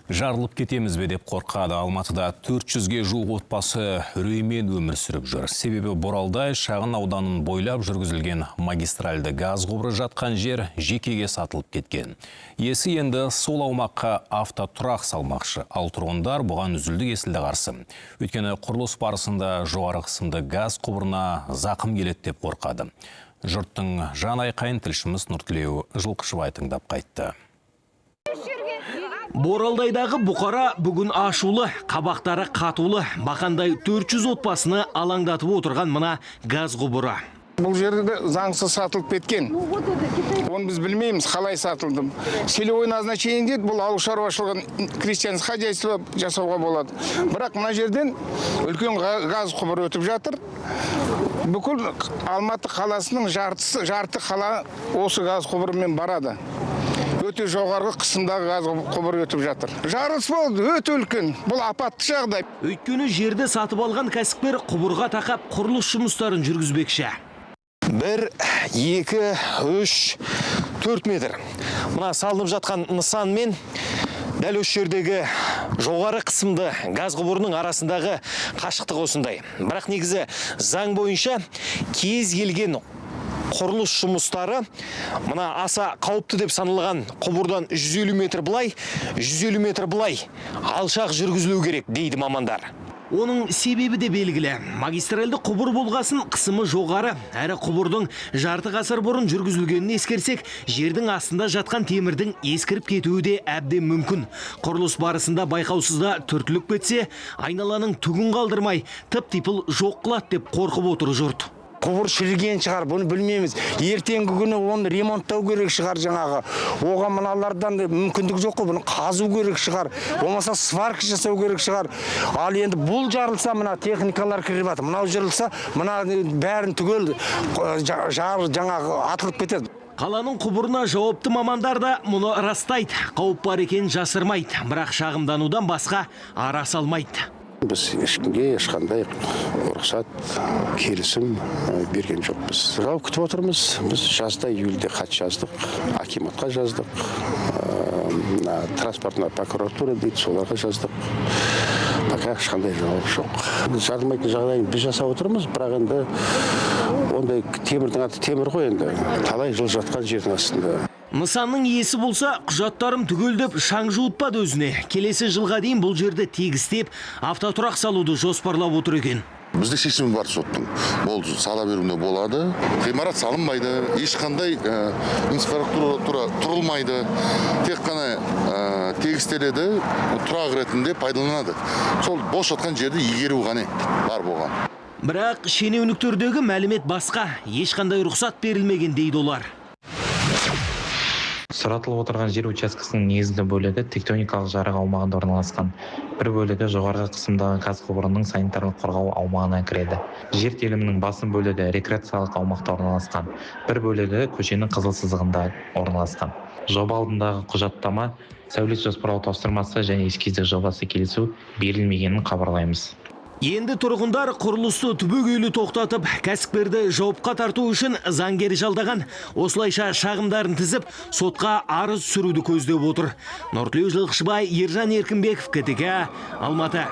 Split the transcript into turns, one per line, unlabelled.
Жарылып кетеміз бе деп қорқады. Алматыда 400-ге жуық отбасы үреймен өмір сүріп жүр. Себебі Боралдай шағын ауданын бойлап жүргізілген магистральды газ құбыры жатқан жер жекеге сатылып кеткен. Иесі енді сол аумаққа автотұрақ салмақшы, ал тұрғындар бұған үзілді-кесілді қарсы. Өйткені құрылыс барысында жоғары қысымды газ құбырына зақым келеді деп қорқады. Жұрттың жан айқайын тілшіміз Нұртілеу Жылқышыбай тыңдап қайтты.
Боралдайдағы бұқара бүгін ашулы, қабақтары қатулы, бақандай 400 отбасыны алаңдатып отырған мына газ құбыры.
Бұл жерде заңсыз сатылып кеткен. Оны біз білмейміз, қалай сатылды. Селевой назначение дейді, бұл ауыл шаруашылығын крестьянское хозяйство жасауға болады. Бірақ мына жерден үлкен газ құбыры өтіп жатыр. Бүкіл Алматы қаласының жарты қала осы газ құбырымен барады. Өте жоғарғы қысымдағы газ құбыры өтіп жатыр. Жарылыс болды, өте үлкен. Бұл апатты жағдай.
Өйткені жерді сатып алған кәсіпкер құбырға тақап құрылыс жұмыстарын жүргізбекші.
1, 2, 3, 4 метр. Мына салынып жатқан нысанмен дәл осы жердегі жоғары қысымды газ құбырының арасындағы қашықтық осындай. Бірақ негізі заң бойынша кез келген құрылыс жұмыстары мына аса қауіпті деп саналған құбырдан 150 метр былай, 150 метр былай алшақ жүргізілу керек дейді мамандар.
Оның себебі де белгілі. Магистральды құбыр болғасын қысымы жоғары, әрі құбырдың жарты ғасыр бұрын жүргізілгенін ескерсек, жердің астында жатқан темірдің ескіріп кетуі де әбден мүмкін. Құрылыс барысында байқаусызда түртіліп кетсе, айналаның түгін қалдырмай, тып-типыл жоқ қылады деп қорқып отыр жұрт.
Құбыр шіріген шығар, бұны білмейміз. Ертеңгі күні оны ремонттау керек шығар жаңағы. Оған мыналардан мүмкіндік жоқ қой, бұны қазу керек шығар. Болмаса сварка жасау керек шығар. Ал енді бұл жарылса, мына техникалар кіріп жатыр. Мынау жарылса, мына бәрін түгел жаңағы атылып кетеді.
Қаланың құбырына жауапты мамандар да мұны растайды. Қауіп бар екенін жасырмайды, бірақ шағымданудан басқа ара салмайды.
Біз ешкімге ешқандай рұқсат, келісім берген жоқпыз. Жауап күтіп отырмыз. Біз жазда июльде хат жаздық, акиматқа жаздық, транспортная прокуратура дейді, соларға жаздық. Пока ешқандай жауап жоқ. Жарылмайтын жағдайын біз жасап отырмыз, бірақ енді ондай темірдің аты темір ғой енді. Талай жыл жатқан жердің астында.
Нысанның иесі болса, құжаттарым түгелдеп шаң жуытпады өзіне. Келесі жылға дейін бұл жерді тегістеп, автотұрақ салуды жоспарлап отыр екен.
Бізде шешім бар соттың. Болды, сала беруінде болады. Ғимарат салынбайды, ешқандай инфраструктура тұрылмайды. Тек қана тегістеледі, тұрақ ретінде пайдаланады. Сол бос жатқан жерді игеру ғана бар болған.
Бірақ шенеуніктердегі мәлімет басқа, ешқандай рұқсат берілмеген дейді олар.
Сұратылып отырған жер учаскесінің негізгі бөлігі тектоникалық жарық аумағында орналасқан. Бір бөлігі жоғарғы қысымдағы газ құбырының санитарлық қорғау аумағына кіреді. Жер телімінің басым бөлігі рекреациялық аумақта орналасқан. Бір бөлігі көшенің қызыл сызығында орналасқан. Жоба алдындағы құжаттама, сәулет жоспарлау тапсырмасы және эскиздік жобасы келісу берілмегенін хабарлаймыз.
Енді тұрғындар құрылысты түбегейлі тоқтатып, кәсіпкерді жауапқа тарту үшін заңгер жалдаған. Осылайша шағымдарын тізіп, сотқа арыз сүруді көздеп отыр. Нұртілеу Жылқышыбай, Ержан Еркінбеков, КТК, Алматы.